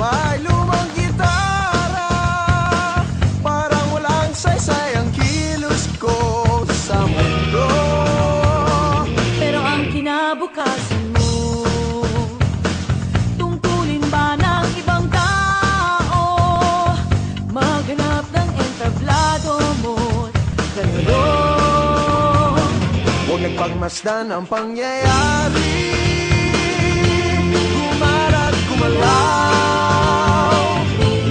may lumang gitara. Parang walang saysay ang kilos ko sa mundo. Pero ang kinabukasan mo, tungkulin ba ng ibang tao? Maghanap ng entablado mo, ganun. Huwag nagpagmasdan ang pangyayari, gumarat gumalaw,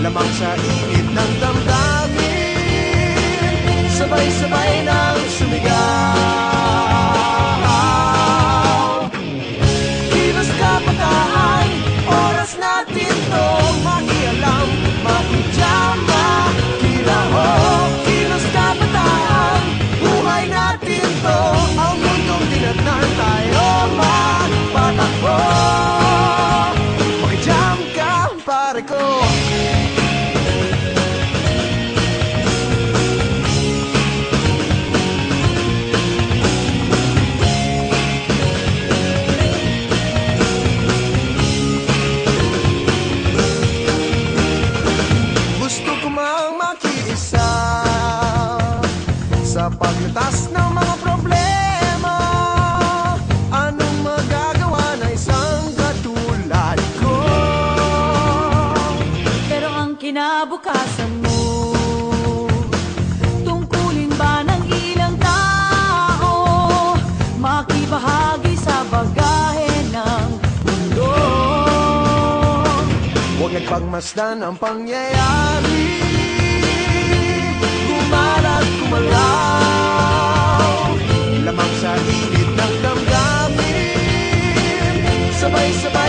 lamang sa init ng damdamin, sabay-sabay nang sumigaw. Kilos kabataan, oras natin to makialam, makijam, makilahok. Kilos kabataan, buhay natin to, ang mundong tinatnan tayo magpatakbo. Makijam ka, pare ko. Gusto ko mang makiisa sa paglutas ng mga problema. Anong magagawa na isang katulad ko? Pero ang kinabukasan mo, tungkulin ba ng ilang tao? Makibahagi sa bagahe ng mundo. Huwag nagpagmasdan ang pangyayari, gumarat gumalaw, lamang sa init ng damdamin, sabay-sabay